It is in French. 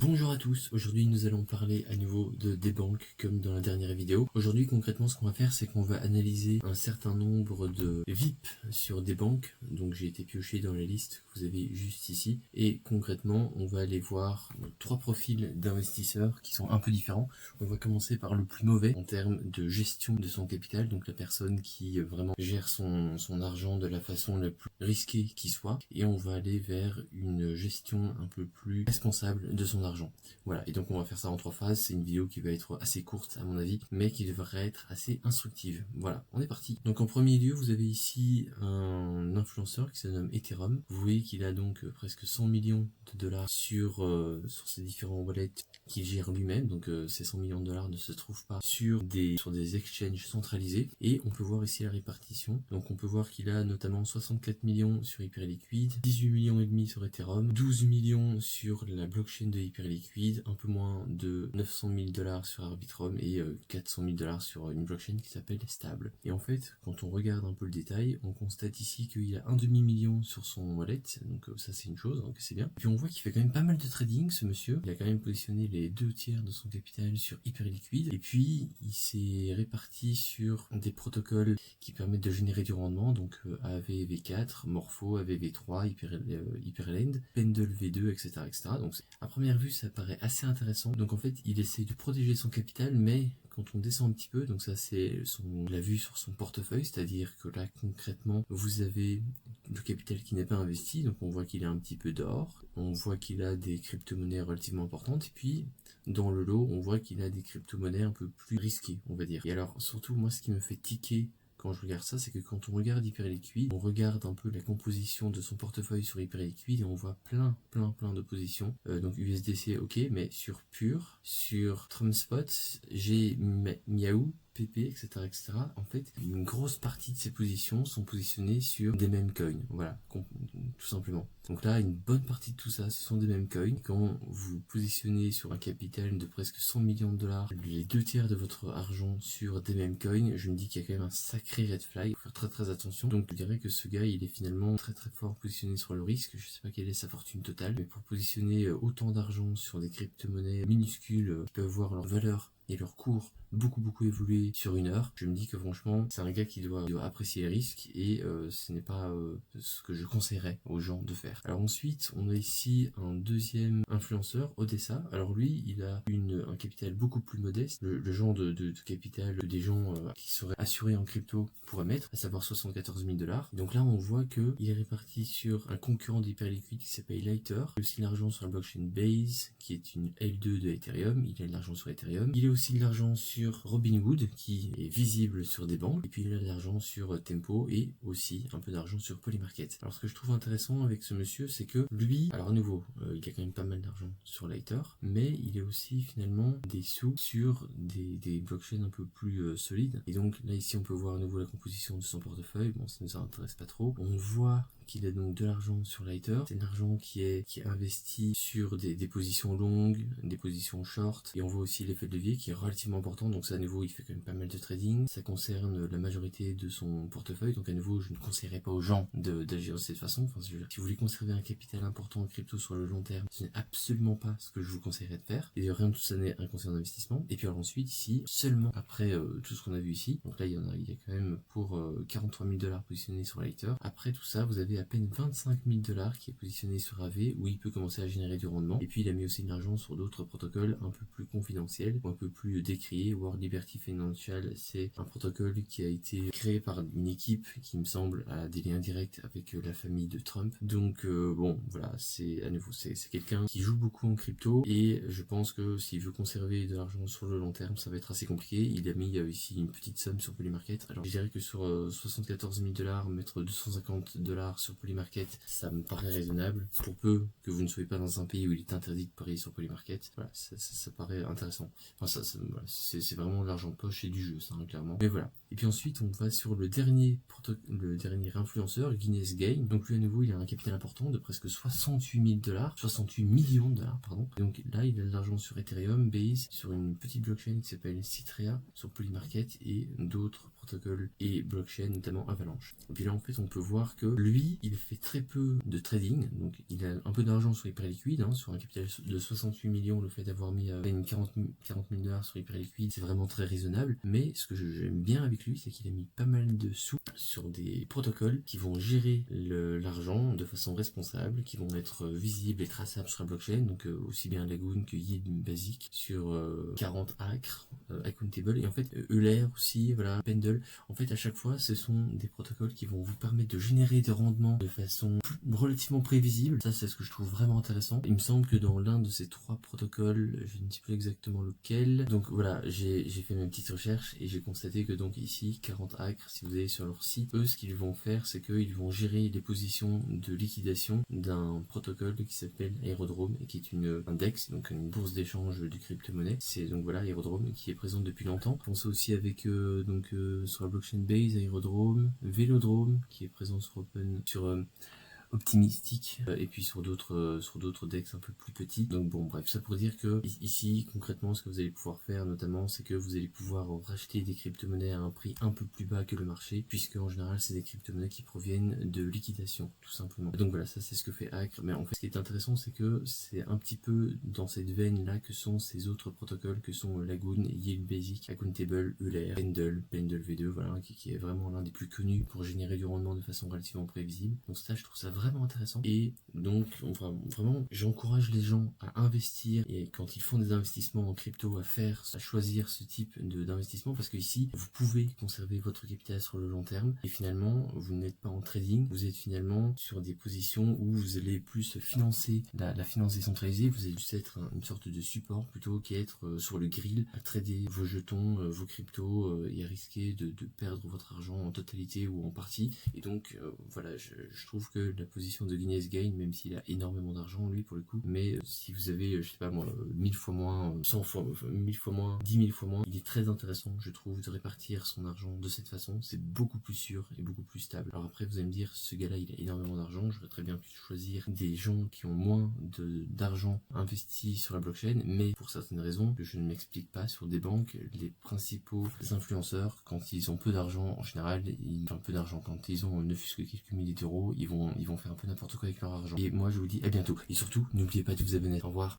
Bonjour à tous, aujourd'hui nous allons parler à nouveau des banques comme dans la dernière vidéo. Aujourd'hui concrètement ce qu'on va faire c'est qu'on va analyser un certain nombre de VIP sur des banques. Donc j'ai été pioché dans la liste que vous avez juste ici. Et concrètement on va aller voir trois profils d'investisseurs qui sont un peu différents. On va commencer par le plus mauvais en termes de gestion de son capital. Donc la personne qui vraiment gère son argent de la façon la plus risquée qui soit. Et on va aller vers une gestion un peu plus responsable de son argent. Voilà, et donc on va faire ça en trois phases. C'est une vidéo qui va être assez courte à mon avis, mais qui devrait être assez instructive. Voilà, on est parti. Donc en premier lieu, vous avez ici un influenceur qui se nomme Ethereum. Vous voyez qu'il a donc presque 100 millions de dollars sur ses différents wallets qu'il gère lui-même. Donc ces 100 millions de dollars ne se trouvent pas sur des exchanges centralisés. Et on peut voir ici la répartition. Donc on peut voir qu'il a notamment 64 millions sur Hyperliquid, 18 millions et demi sur Ethereum, 12 millions sur la blockchain de Hyperliquid, un peu moins de 900 000 dollars sur Arbitrum et 400 000 dollars sur une blockchain qui s'appelle Stable. Et en fait, quand on regarde un peu le détail, on constate ici qu'il a un demi-million sur son wallet, donc ça c'est une chose, donc c'est bien. Puis on voit qu'il fait quand même pas mal de trading, ce monsieur. Il a quand même positionné les 2/3 de son capital sur Hyperliquid, et puis il s'est réparti sur des protocoles qui permettent de générer du rendement, donc AVV4, Morpho, AVV3, Hyperlend, Pendle V2, etc. etc. Donc à première vue ça paraît assez intéressant. Donc en fait il essaie de protéger son capital, mais quand on descend un petit peu, donc ça c'est la vue sur son portefeuille, c'est-à-dire que là concrètement vous avez le capital qui n'est pas investi, donc on voit qu'il a un petit peu d'or, on voit qu'il a des crypto-monnaies relativement importantes, et puis dans le lot on voit qu'il a des crypto-monnaies un peu plus risquées, on va dire. Et alors surtout moi ce qui me fait tiquer quand je regarde ça, c'est que quand on regarde Hyperliquid, on regarde un peu la composition de son portefeuille sur Hyperliquid et on voit plein de positions. Donc USDC, ok, mais sur Pure, sur Trumpspot, j'ai Miaou, PP, etc., etc. En fait, une grosse partie de ces positions sont positionnées sur des mêmes coins. Voilà, tout simplement. Donc là, une bonne partie de tout ça, ce sont des mêmes coins. Quand vous positionnez sur un capital de presque 100 millions de dollars, les 2/3 de votre argent sur des mêmes coins, je me dis qu'il y a quand même un sacré red flag. Il faut faire très attention. Donc je dirais que ce gars, il est finalement très fort positionné sur le risque. Je sais pas quelle est sa fortune totale, mais pour positionner autant d'argent sur des crypto-monnaies minuscules qui peuvent voir leur valeur et leur cours beaucoup évolué sur une heure, je me dis que franchement c'est un gars qui doit apprécier les risques, et ce n'est pas ce que je conseillerais aux gens de faire. Alors ensuite on a ici un deuxième influenceur, Odessa. Alors lui il a un capital beaucoup plus modeste, le genre de capital que des gens qui seraient assurés en crypto pourraient mettre, à savoir 74 000 dollars. Donc là on voit que il est réparti sur un concurrent d'Hyperliquid qui s'appelle Lighter. Il a aussi l'argent sur la blockchain Base qui est une L2 de Ethereum. Il a de l'argent sur Ethereum. Il a aussi de l'argent sur Robinhood qui est visible sur des banques, et puis il a de l'argent sur Tempo et aussi un peu d'argent sur Polymarket. Alors ce que je trouve intéressant avec ce monsieur, c'est que lui, alors à nouveau, il a quand même pas mal d'argent sur Lighter, mais il a aussi finalement des sous sur des blockchains un peu plus solides. Et donc là ici on peut voir à nouveau la composition de son portefeuille. Bon, ça nous intéresse pas trop. On voit qu'il a donc de l'argent sur Lighter. C'est de l'argent qui est investi sur des positions longues, des positions short, et on voit aussi l'effet de levier qui est relativement important. Donc ça à nouveau il fait quand même pas mal de trading. Ça concerne la majorité de son portefeuille, donc à nouveau je ne conseillerais pas aux gens d'agir de cette façon. Enfin, si vous voulez conserver un capital important en crypto sur le long terme, ce n'est absolument pas ce que je vous conseillerais de faire, et rien de tout ça n'est un conseil d'investissement. Et puis alors ensuite ici, seulement après tout ce qu'on a vu ici, donc là il y a quand même pour 43 000 dollars positionnés sur Lighter. Après tout ça vous avez à peine 25 000 dollars qui est positionné sur AV, où il peut commencer à générer du rendement. Et puis il a mis aussi de l'argent sur d'autres protocoles un peu plus confidentiels ou un peu plus décriés. World Liberty Financial, c'est un protocole qui a été créé par une équipe qui me semble a des liens directs avec la famille de Trump. Donc bon voilà, c'est à nouveau c'est quelqu'un qui joue beaucoup en crypto, et je pense que s'il veut conserver de l'argent sur le long terme, ça va être assez compliqué. Il a mis ici une petite somme sur Polymarket. Alors je dirais que sur 74 000 dollars, mettre 250 dollars sur Polymarket, ça me paraît raisonnable, pour peu que vous ne soyez pas dans un pays où il est interdit de parier sur Polymarket. Voilà, ça paraît intéressant. Enfin voilà, c'est vraiment de l'argent de poche et du jeu, ça, hein, clairement. Mais voilà. Et puis ensuite on va sur le dernier influenceur, Guinness Gain. Donc lui à nouveau il a un capital important de presque 68 000 dollars, 68 millions de dollars pardon. Et donc là il a de l'argent sur Ethereum, Base, sur une petite blockchain qui s'appelle Citrea, sur Polymarket et d'autres protocoles et blockchain, notamment Avalanche. Et puis là en fait on peut voir que lui il fait très peu de trading, donc il a un peu d'argent sur Hyperliquid, sur un capital de 68 millions, le fait d'avoir mis 40 000 dollars sur Hyperliquid, c'est vraiment très raisonnable. Mais ce que j'aime bien avec lui, c'est qu'il a mis pas mal de sous sur des protocoles qui vont gérer l'argent de façon responsable, qui vont être visibles et traçables sur la blockchain, donc aussi bien Lagoon que Yield basique sur 40 acres, Accountable, et en fait Euler aussi, voilà, Pendle. En fait à chaque fois ce sont des protocoles qui vont vous permettre de générer des rendements de façon relativement prévisible. Ça c'est ce que je trouve vraiment intéressant. Il me semble que dans l'un de ces 3 protocoles, je ne sais plus exactement lequel, donc voilà, j'ai fait mes petites recherches et j'ai constaté que donc ici 40 acres, si vous allez sur leur site, eux ce qu'ils vont faire c'est qu'ils vont gérer les positions de liquidation d'un protocole qui s'appelle Aerodrome et qui est un DEX, donc une bourse d'échange de crypto-monnaies. C'est donc voilà Aerodrome qui est présente depuis longtemps. On sait aussi avec sur la blockchain base Aerodrome, Vélodrome qui est présent sur Optimistic, et puis sur d'autres decks un peu plus petits. Donc bon bref, ça pour dire que ici concrètement ce que vous allez pouvoir faire notamment, c'est que vous allez pouvoir racheter des crypto-monnaies à un prix un peu plus bas que le marché, puisque en général c'est des crypto-monnaies qui proviennent de liquidation tout simplement. Donc voilà, ça c'est ce que fait Acre. Mais en fait ce qui est intéressant c'est que c'est un petit peu dans cette veine là que sont ces autres protocoles que sont Lagoon, Yield Basic, Accountable, Euler, Pendle V2, voilà, qui est vraiment l'un des plus connus pour générer du rendement de façon relativement prévisible. Donc ça je trouve ça vraiment intéressant, et donc vraiment j'encourage les gens à investir, et quand ils font des investissements en crypto à choisir ce type d'investissement, parce que ici vous pouvez conserver votre capital sur le long terme et finalement vous n'êtes pas en trading, vous êtes finalement sur des positions où vous allez plus financer la finance décentralisée, vous allez juste être une sorte de support plutôt qu'être sur le grill à trader vos jetons, vos cryptos, et à risquer de perdre votre argent en totalité ou en partie. Et donc voilà, je trouve que la position de Guinness Gain, même s'il a énormément d'argent lui pour le coup, mais si vous avez je sais pas moi 1000 fois moins, 100 fois, 1000 fois moins, 10 000 fois moins, il est très intéressant je trouve de répartir son argent de cette façon. C'est beaucoup plus sûr et beaucoup plus stable. Alors après vous allez me dire, ce gars là il a énormément d'argent, j'aurais très bien pu choisir des gens qui ont moins d'argent investi sur la blockchain, mais pour certaines raisons que je ne m'explique pas, sur des banques, les principaux influenceurs, quand ils ont peu d'argent en général, quand ils ont ne fût-ce que quelques milliers d'euros, ils vont faire un peu n'importe quoi avec leur argent. Et moi je vous dis à bientôt, et surtout n'oubliez pas de vous abonner. Au revoir.